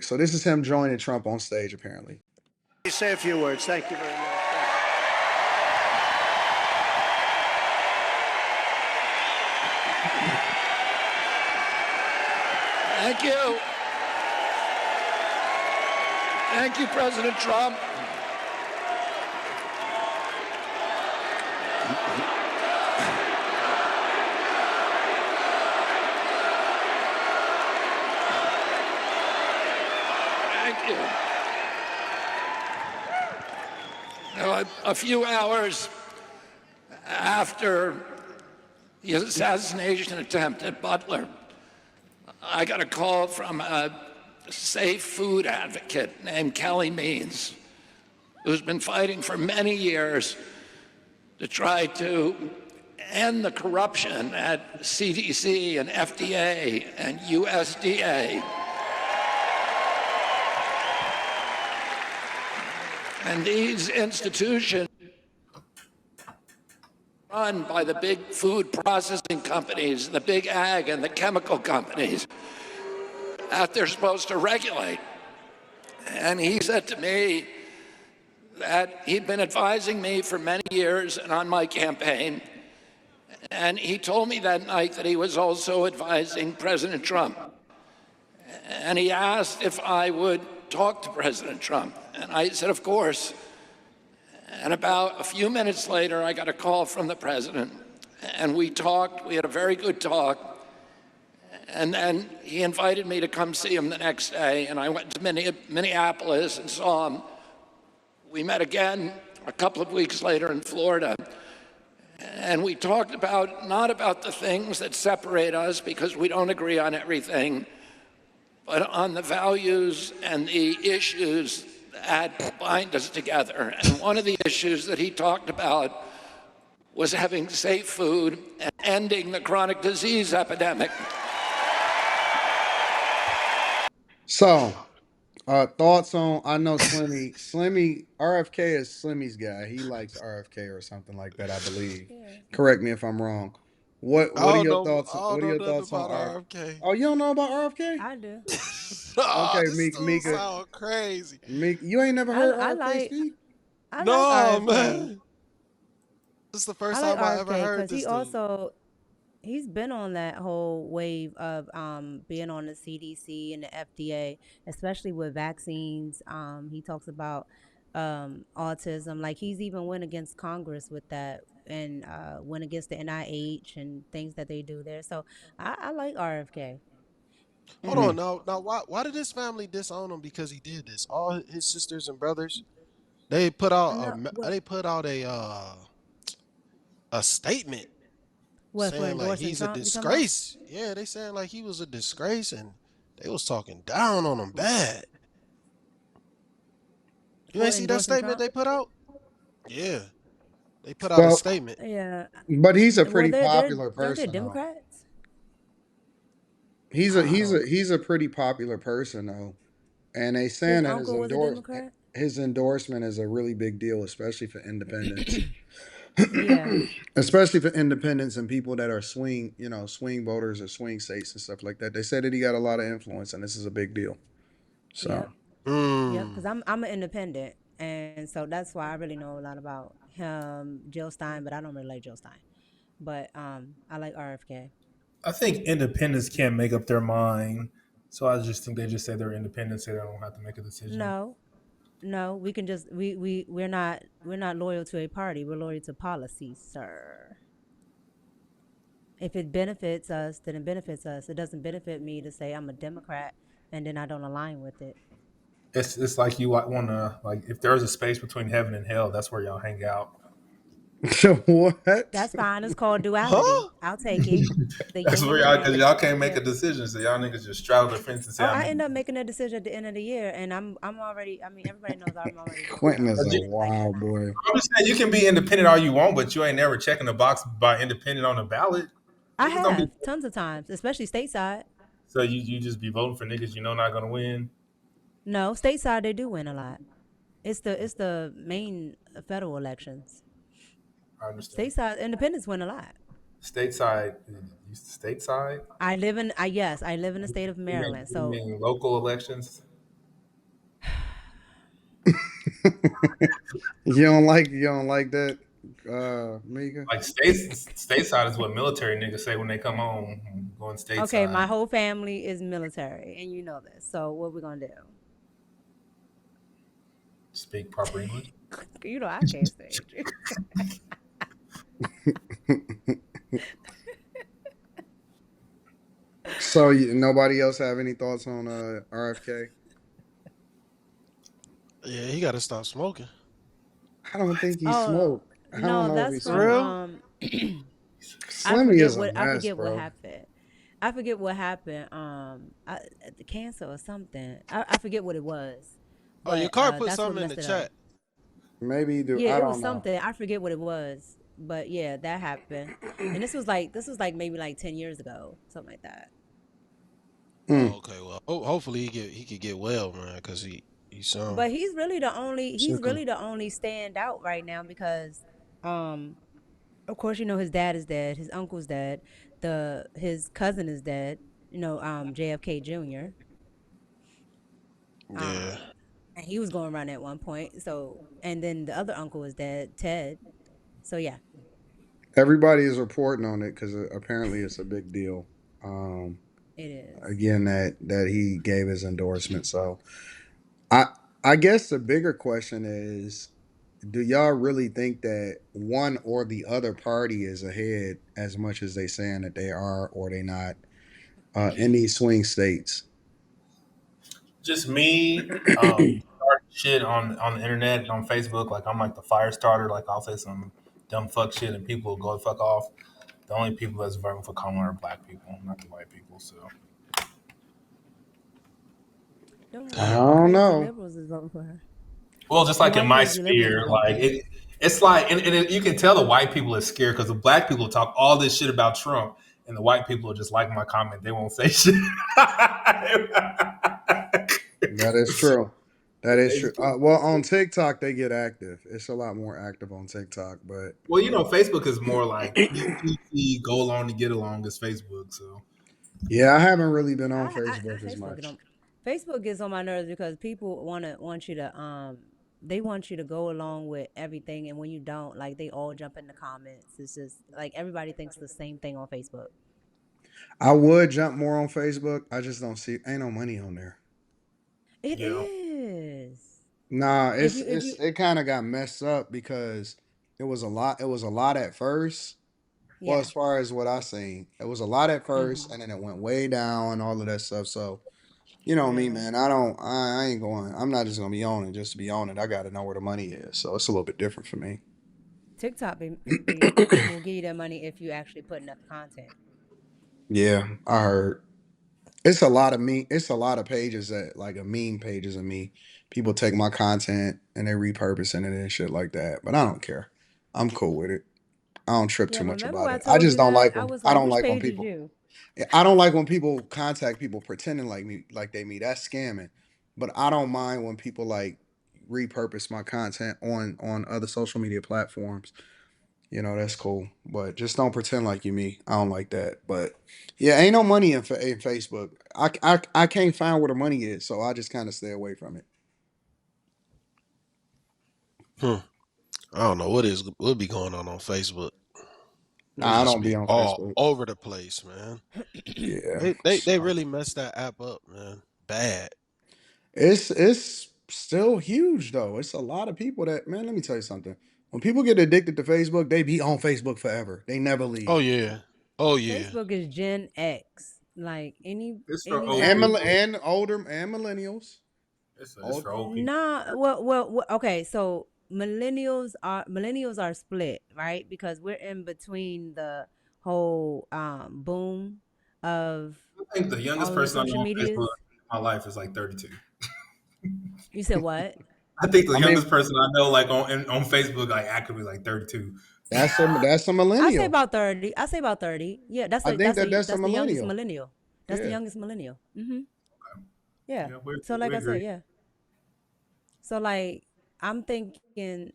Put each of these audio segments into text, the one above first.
So this is him joining Trump on stage, apparently. You say a few words. Thank you very much. Thank you. Thank you, President Trump. Thank you. Now, a few hours after the assassination attempt at Butler, I got a call from a safe food advocate named Kelly Means, who's been fighting for many years to try to end the corruption at CDC and FDA and USDA. And these institutions run by the big food processing companies, the big ag and the chemical companies that they're supposed to regulate. And he said to me that he'd been advising me for many years and on my campaign. And he told me that night that he was also advising President Trump. And he asked if I would talk to President Trump. And I said, of course. And about a few minutes later, I got a call from the president. And we talked. We had a very good talk. And then he invited me to come see him the next day. And I went to Minneapolis and saw him. We met again a couple of weeks later in Florida. And we talked about, not about the things that separate us because we don't agree on everything, but on the values and the issues that bind us together. And one of the issues that he talked about was having safe food and ending the chronic disease epidemic. So, thoughts on? I know Slimmy RFK is Slimmy's guy. He likes RFK or something like that, I believe. Yeah. Correct me if I'm wrong. What I are don't your know. thoughts? I What don't are your know nothing thoughts on about RFK? RFK. Oh, you don't know about RFK? I do. Nah, Okay, this dude Mika. sound crazy. You ain't never heard I RFK like speak? I like No, RFK. man. This is the I first like time I ever RFK heard because this dude. he's been on that whole wave of being on the CDC and the FDA, especially with vaccines. He talks about autism. Like he's even went against Congress with that and went against the NIH and things that they do there. So I like RFK. Hold Hmm. on, now, why did his family disown him because he did this? All his sisters and brothers, they put out No, a statement what for saying like endorsing he's a Trump? You talking about? disgrace. Yeah, they saying like he was a disgrace, and they was talking down on him bad. You For ain't see that endorsing statement Trump? they put out? Yeah, they put out a Well, statement. Yeah. but he's a Well, pretty popular aren't they person, though. Democrats? He's a I he's don't. a he's a pretty popular person, though. And they His saying that uncle was a Democrat. his endorsement is a really big deal, especially for independents. Yeah. Especially for independents and people that are swing voters or swing states and stuff like that. They said that he got a lot of influence, and this is a big deal. So, Yep. Yep. Because Mm. I'm an independent, and so that's why I really know a lot about him, Jill Stein, but I don't really like Jill Stein. But I like RFK. I think independents can't make up their mind. So I just think they just say they're independent, so they don't have to make a decision. No, no, we can just we're not loyal to a party. We're loyal to policy, sir. If it benefits us, then it benefits us. It doesn't benefit me to say I'm a Democrat and then I don't align with it. It's like you like want to like if there's a space between heaven and hell, that's where y'all hang out. what? That's fine. It's called duality. Huh? I'll take it. The That's yin and where the y'all because yang. y'all can't make a Yeah. decision, so y'all niggas just straddle the fence and say Oh, I'm I making end a up decision. making a decision at the end of the year, and I'm already. I mean, everybody knows I'm already, Quentin is a like wild boy. I'm just saying you can be independent all you want, but you ain't never checking the box by independent on the ballot. I Niggas don't be have tons of times, especially stateside. so you just be voting for niggas you know not gonna win. No, stateside they do win a lot. It's the main federal elections. I understand. Stateside independents win a lot. Stateside, stateside. I live in the state of You Maryland, you so mean local elections? you don't like that, Mika? Like stateside is what military niggas say when they come home, going Okay, my stateside. whole family is military, and you know this. So what we gonna Speak proper English. do? You know I can't stand you. So nobody else have any thoughts on RFK? Yeah, he got to stop smoking. I don't think he Oh smoked. I don't no, know if he that's For from smoked. real? Slimmy is a I mess, forget what bro. happened. I forget what happened. The cancer or something. I forget what it was, Oh, your but car put that's what something in the messed it up. chat. Maybe you do. Yeah, I it was don't know. something. I forget what it was, but yeah, that happened. And this was like maybe like 10 years ago, something like that. Mm, Oh, okay. Well, hopefully he could get well, man, because he sound But he's sickly. really the only standout right now because, of course, you know his dad is dead, his uncle's dead, his cousin is dead. You know, JFK Jr. yeah. And he was going to run at one point. So, and then the other uncle is dead, Ted. So yeah, Everybody is reporting on it because apparently it's a big deal. Um, it is. again, that he gave his endorsement. So I I guess the bigger question is, do y'all really think that one or the other party is ahead as much as they saying that they are or they not in these swing states? Just me, start shit on the internet and on Facebook. Like I'm like the fire starter. Like I'll say some dumb fuck shit and people will go the fuck off. The only people that's voting for Kamala are black people, not the white people. So Them I white don't crazy know. liberals is voting for her. well, just Them like in white my crazy liberals is sphere, voting for like her. it's like, you can tell the white people are scared because the black people talk all this shit about Trump, and the white people are just like my comment. They won't say shit. That is So, true. That is true. basically, Well, on TikTok they get active. It's a lot more active on TikTok, but well, Facebook is more like PC, go along to get along as Facebook. So yeah, I haven't really been on I Facebook as Facebook get much. on Facebook gets on my nerves because people want you to they want you to go along with everything, and when you don't, like they all jump in the comments. It's just like everybody thinks the same thing on Facebook. I would jump more on Facebook. I just don't see ain't no money on there. It yeah, is. Nah, If you it kind of got messed up because it was a lot. It was a lot at first. Well, yeah. as far as what I seen, it was a lot at first, Mhm. and then it went way down and all of that stuff. So you know me, Really. man. I ain't going. I'm not just gonna be on it just to be on it. I got to know where the money is. So it's a little bit different for me. TikTok will give you that money if you actually put enough content. Yeah, I heard. It's a lot of me. It's a lot of pages that like a meme pages of me. People take my content and they repurposing it and shit like that. But I don't care. I'm cool with it. I don't trip Yeah, too much remember about when I it. I told just you don't that? like I when was I like, don't which like when page is people. you? I don't like when people contact people pretending like me, like they me. That's scamming. But I don't mind when people like repurpose my content on other social media platforms. You know, that's cool. But just don't pretend like you me. I don't like that. But yeah, ain't no money in Facebook. I can't find where the money is, so I just kind of stay away from it. Hmm. I don't know what be going on Facebook. It Nah, I just don't be be on all Facebook. over the place, man. Yeah, They so really messed that app up, man. Bad. it's still huge though. It's a lot of people that man. Let me tell you something. When people get addicted to Facebook, they be on Facebook forever. They never Oh leave. yeah. Oh yeah. Facebook is Gen X. Like it's for old And anybody. people. and older and millennials. It's Old, for old people. Nah, okay. So millennials are split, right? Because we're in between the whole boom of I think the youngest all of the person I know social on Facebook medias. in my life is like 32. You said what? I think the I mean, youngest person I know, like on Facebook, like actively, like 32. that's a I say millennial. about 30. I say about 30. Yeah, I think that's a that's the youngest millennial. millennial. That's the Yeah. youngest millennial. Yeah. Yeah, So like we I said, agree. yeah. So like I'm thinking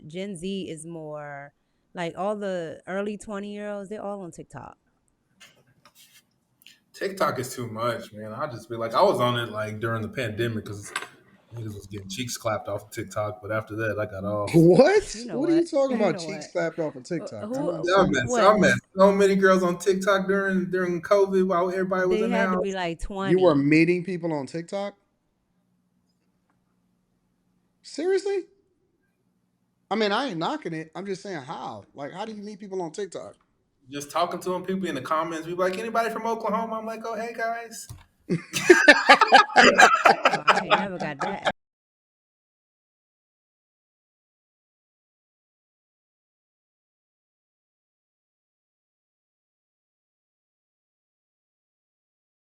Gen Z is more like all the early 20-year olds, they're all on TikTok. TikTok is too much, man. I just be like, I was on it like during the pandemic because Niggas was getting cheeks clapped off of TikTok, but after that, I got off. You What? know What are you what? talking You about? know Cheeks what? slapped off of TikTok? I don't Yeah, understand. What? I met so many girls on TikTok during COVID while everybody was They in the had to house. be like You were 20. meeting people on TikTok? Seriously? I mean, I ain't knocking it. I'm just saying how. Like, how do you meet people on TikTok? Just talking to them, people in the comments, be like, anybody from Oklahoma? I'm like, oh, hey guys. Oh, I ain't never got that.